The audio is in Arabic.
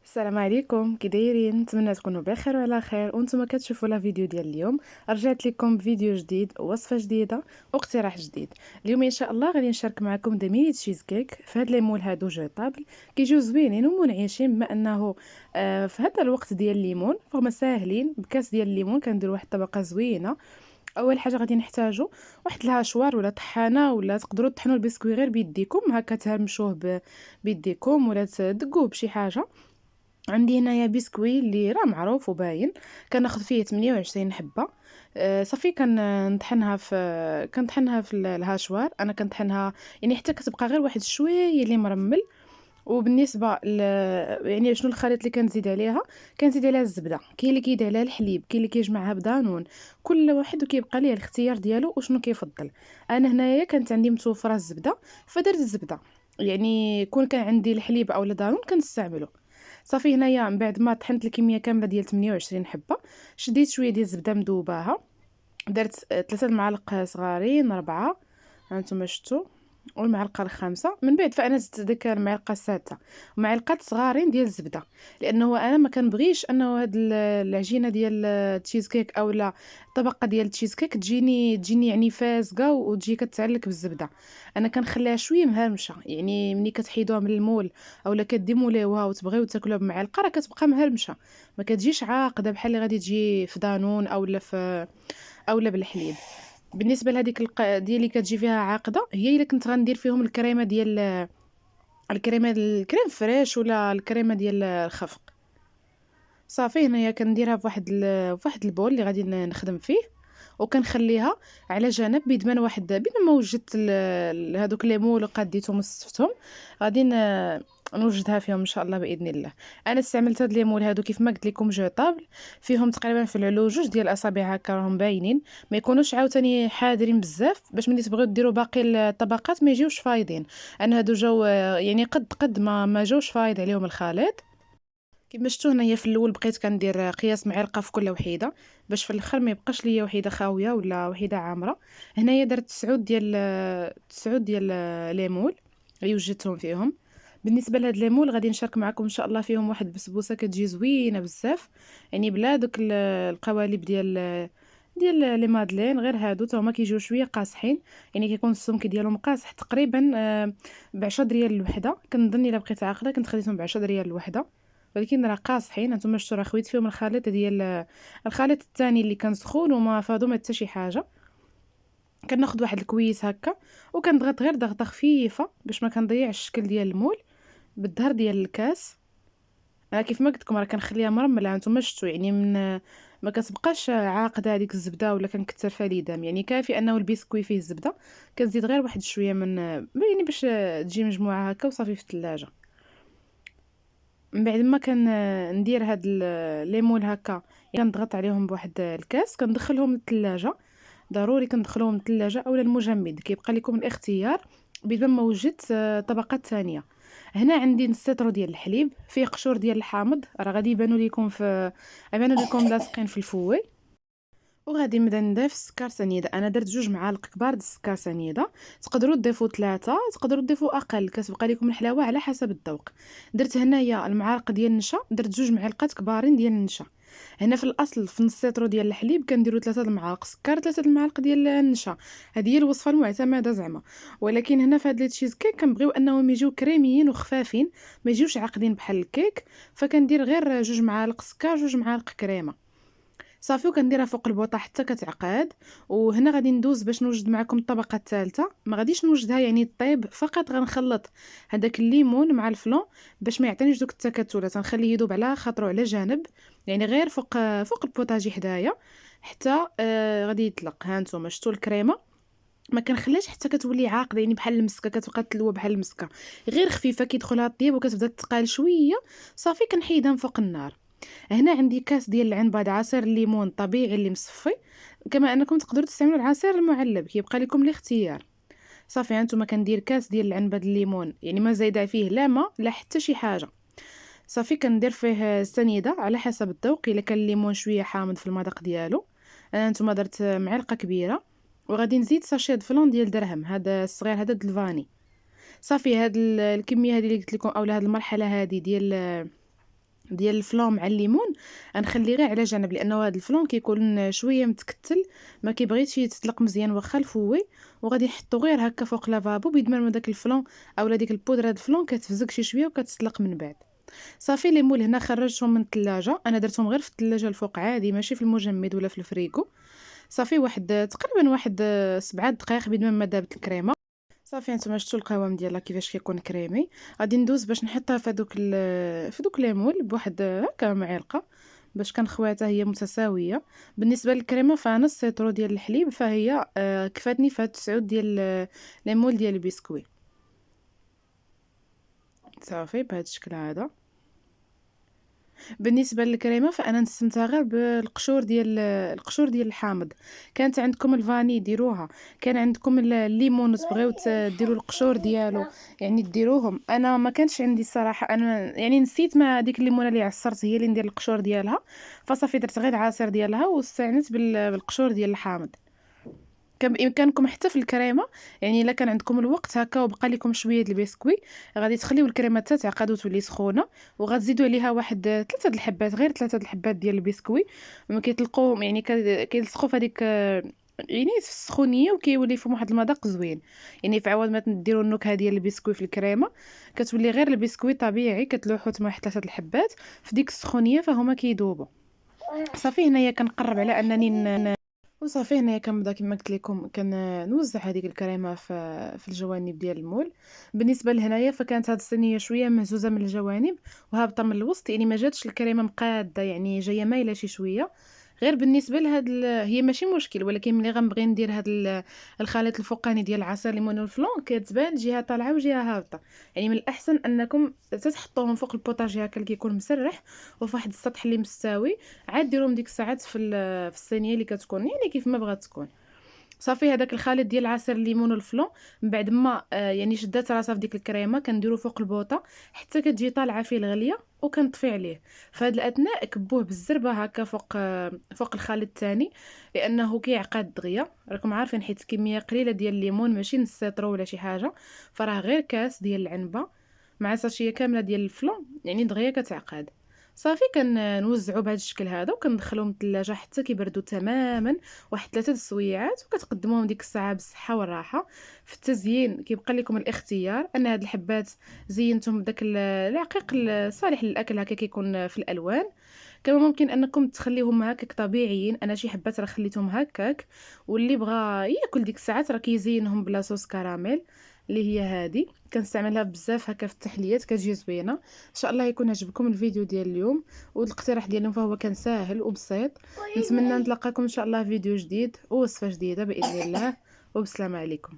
السلام عليكم، كي دايرين؟ نتمنى تكونوا بخير وعلى خير وانتم كتشوفوا لا فيديو ديال اليوم. رجعت لكم فيديو جديد، وصفه جديده واقتراح جديد. اليوم ان شاء الله غادي نشارك معكم دي ميني تشيز كيك في هاد لي مول هادو جوطابل. كيجيو زوينين ومنعشين، بما انه في هذا الوقت ديال الليمون فهما ساهلين. بكاس ديال الليمون كنديروا واحد الطبقه زوينه. اول حاجه غادي نحتاجوا واحد الهاشوار ولا طحانه، ولا تقدروا تطحنوا البسكوي غير بيديكم هكا، تهرمشوه بيديكم ولا تدقوه بشي حاجه. عندي هنايا بسكوي اللي راه معروف وباين، كناخذ فيه 28 حبه. صافي كنطحنها في الهاشوار. انا كنطحنها يعني حتى كتبقى غير واحد شويه اللي مرمل. وبالنسبه يعني شنو الخليط اللي كنزيد عليها الزبده. كاين اللي كيدير عليها الحليب، كاين اللي كيجمعها بدانون. كل واحد وكيبقى ليه الاختيار ديالو وشنو كيفضل. انا هنايا كانت عندي متوفره الزبده، فدرت الزبده. يعني كون كان عندي الحليب او دانون كنستعملو. صافي هنايا من بعد ما طحنت الكميه كامله ديال 28 حبه، شديت شويه ديال الزبده مذوباها. درت 3 المعالق صغارين 4، هانتوما شفتوا، والمعلقه الخامسه. من بعد فانا زدت ديك المعلقه السادسه ومعلقات صغارين ديال الزبده، لانه انا ما كنبغيش انه هاد العجينه ديال التشيز كيك او لا الطبقه ديال التشيز كيك تجيني يعني فازقه وتجي كتعلك بالزبده. انا كنخليها شويه مهرمشه، يعني ملي كتحيدوها من المول اولا كديموليوها وتبغيو تاكلوها بمعلقه راه كتبقى مهرمشه، ما كتجيش عاقده بحال اللي غادي تجي في دانون اولا بالحليب. بالنسبه لهذيك ديال اللي كتجي فيها عاقده، هي الا كنت غندير فيهم الكريمه ديال الكريم فريش ولا الكريمه ديال الخفق. صافي هنايا كنديرها فواحد البول اللي غادي نخدم فيه، وكنخليها على جنب. بيد ما وجدت هذوك ليمون اللي قديتهم وصفتهم، غادي نوجدها فيهم ان شاء الله باذن الله. انا استعملت هاد ليمون هادو كيف ما قلت لكم جوطابل، فيهم تقريبا في العلو جوج ديال الاصابع هكا راهم باينين. ما يكونوش عاوتاني حادرين بزاف باش ملي تبغيو ديروا باقي الطبقات ما يجيوش فايضين. انا هادو جاو يعني قد ما جاوش فايض عليهم الخليط. كيما شفتوا هنايا في الاول بقيت كندير قياس معلقه في كل وحيده، باش في الاخر ما يبقاش ليا وحيده خاويه ولا وحيده عامره. هنايا درت 9 ديال ليمون اللي وجدتهم فيهم. بالنسبه لهاد ليمون غادي نشارك معكم ان شاء الله فيهم واحد البسبوسه كتجي زوينه بزاف، يعني بلا دوك القوالب ديال لي مادلين. غير هادو تا هما كيجيو شويه قاصحين، يعني كيكون السمك ديالهم قاصح تقريبا ب 10 ريال الوحده. كنظن الا بقيت عاقله كنت خديتهم ب 10 ريال الوحده، ولكن راه قاصحين. هانتوما شفتوا راه خويت فيهم الخليط الثاني اللي كان سخون وما فادو ما حتى شي حاجه. كناخذ واحد الكويس هكا وكنضغط غير ضغطه خفيفه باش ما كنضيعش الشكل ديال المول بالظهر ديال الكاس. كيف ما قلت لكم راه كنخليها مرمله. هانتوما شفتوا يعني من ما كتبقاش عاقده هذيك الزبده ولا كنكثر فيها اليدام، يعني كافي انه البسكوي فيه الزبده. كنزيد غير واحد شويه من يعني باش تجي مجموعه هكا وصافي في الثلاجه. من بعد ما ندير هاد الليمون هكا، كنضغط عليهم بواحد الكاس كندخلهم للثلاجه. ضروري كندخلوهم للثلاجه اولا المجمد، كيبقى لكم الاختيار بين ما وجدت طبقات ثانيه. هنا عندي نص لتر ديال الحليب، فيه قشور ديال الحامض راه غادي يبانوا لكم لاصقين في الفوي. وغادي نبدا نضيف السكر سنيده. انا درت 2 معالق كبار د السكر سنيده، تقدروا تضيفوا 3، تقدروا تضيفوا اقل، كتبقى لكم الحلاوه على حسب الذوق. درت هنايا المعالق ديال النشا، درت 2 معالق كبارين ديال النشا. هنا في الاصل في نص لتر ديال الحليب كنديروا 3 المعالق سكر، 3 المعالق ديال النشا. هذه هي الوصفه المعتمده زعما. ولكن هنا في هاد لي تشيز كيك كنبغيو انهم يجيو كريميين وخفافين، ما يجيوش عاقدين بحال الكيك. فكندير غير 2 معالق سكر 2 معالق كريمه. صافي وكنديرها فوق البوطه حتى كتعقد. وهنا غادي ندوز باش نوجد معكم الطبقه الثالثه. ما غاديش نوجدها يعني طيب، فقط غنخلط هذاك الليمون مع الفلون باش ما يعطينيش دوك التكتلات. غنخليه يذوب على خاطرو على جانب، يعني غير فوق البوطاجي حدايا حتى غادي يطلق. ها نتوما شفتوا الكريمه ما كنخليهاش حتى كتولي عاقده، يعني بحال المسكه كتبقى تلوى بحال المسكه، غير خفيفه كيدخلها الطياب وكتبدا تقال شويه. صافي كنحيدها من فوق النار. هنا عندي كاس ديال العنبه عصير الليمون طبيعي اللي مصفي، كما انكم تقدروا تستعملوا العصير المعلب، كيبقى لكم الاختيار. صافي هانتوما كندير كاس ديال العنبه الليمون، يعني ما زايده فيه لا ما لا حتى شي حاجه. صافي كندير فيه سنيده على حسب الذوق، الا كان الليمون شويه حامض في المذاق ديالو. انا هانتوما درت معلقه كبيره. وغادي نزيد ساشي د فلون ديال درهم، هذا الصغير هذا د الفاني. صافي هاد الكميه هذه اللي قلت لكم اولا هاد المرحله هذه ديال الفلان مع الليمون غنخليه غير على جنب، لانه هذا الفلان كيكون شويه متكتل، ما كيبغيش يتسلق مزيان واخا الفوي، وغادي نحطو غير هكا فوق لافابو بيد ما داك الفلان اولا ديك البودره د الفلان كتفزك شي شويه وكتسلق من بعد. صافي لي مول هنا خرجتهم من الثلاجه، انا درتهم غير في الثلاجه الفوق عادي ماشي في المجمد ولا في الفريكو. صافي تقريبا 7 دقائق بيد ما دابت الكريمه. صافي نتوما شفتوا القوام ديالها كيفاش كيكون كريمي. غادي ندوز باش نحطها في دوك ليمول بواحد هكا معلقه باش كنخواتها هي متساويه. بالنسبه للكريمه فنص سيترو ديال الحليب، فهي كفاتني في هاد 9 ديال ليمول ديال البسكويت. صافي بهذا الشكل هذا. بالنسبه للكريمه فانا نستمتها غير القشور ديال الحامض. كانت عندكم الفاني ديروها، كان عندكم الليمون تبغيو ديروا القشور ديالو يعني ديروهم. انا ما كانش عندي الصراحه، انا يعني نسيت ما ديك الليمونه اللي عصرت هي اللي ندير القشور ديالها، فصافي درت غير العصير ديالها واستعنت بالقشور ديال الحامض. كان بامكانكم حتى في الكريمه، يعني الا كان عندكم الوقت هكا وبقى لكم شويه د البسكوي غادي تخليو الكريمه حتى تعقد وتولي سخونه، وغتزيدوا عليها واحد 3 د الحبات، غير 3 د الحبات ديال البسكوي. ما كيطلقوا يعني كيلصقوا في هذيك يعني في السخونيه وكيولي فيهم واحد المذاق زوين. يعني في عوض ما ديروا النكهه ديال البسكوي في الكريمه كتولي غير البسكوي طبيعي كتلوحوا تما 3 د الحبات في ديك السخونيه فهما كيذوبوا. صافي هنايا كنقرب على انني وصافي هنايا كنبدا كما قلت لكم كنوزع هذيك الكريمه في الجوانب ديال المول. بالنسبه لهنايا فكانت هذه الصينيه شويه مهزوزه من الجوانب وهابطه من الوسط، يعني ما جاتش الكريمه مقاده، يعني جايه مايله شي شويه. غير بالنسبه هي ماشي مشكل، ولكن ملي غنبغي ندير الخليط الفوقاني ديال العصير الليمون والفلون كتبان جهه طالعه وجهه هابطه. يعني من الاحسن انكم تحطوهم فوق البوطاجي هكا اللي كيكون مسرح وفي واحد السطح اللي مستوي، عاد ديروهم ديك الساعات في الصينيه اللي كتكون يعني كيف ما بغات تكون. صافي هذاك الخليط ديال عصير الليمون والفلون من بعد ما يعني شدات راسها في ديك الكريمه كنديرو فوق البوطه حتى كتجي طالعه فيه الغليه وكنطفي عليه. في هذا الاثناء كبوه بالزربه هكا فوق الخليط الثاني، لانه كيعقد دغيا. راكم عارفين حيت كميه قليله ديال الليمون ماشي نص سيترو ولا شي حاجه، فراه غير كاس ديال العنبه مع ساشيه كامله ديال الفلون يعني دغيا كتعقد. صافي كنوزعوا بهذا الشكل هذا وكندخلوهم الثلاجه حتى كيبردوا تماما واحد 3 السويعات، وكتقدموهم ديك الساعه بالصحه والراحه. في التزيين كيبقى لكم الاختيار ان هاد الحبات زينتهم بداك العقيق الصالح للاكل هكا كيكون في الالوان. كما ممكن انكم تخليهم هكاك طبيعيين، انا شي حبات راه خليتهم هكاك، واللي بغى ياكل ديك الساعات راه كيزينهم بلا صوص كراميل اللي هي هذه كنستعملها بزاف هكا في التحليات كتجي زوينه. ان شاء الله يكون عجبكم الفيديو ديال اليوم والاقتراح ديالهم، فهو كان ساهل وبسيط. نتمنى نتلاقاكم ان شاء الله في فيديو جديد ووصفه جديده باذن الله، وبسلام عليكم.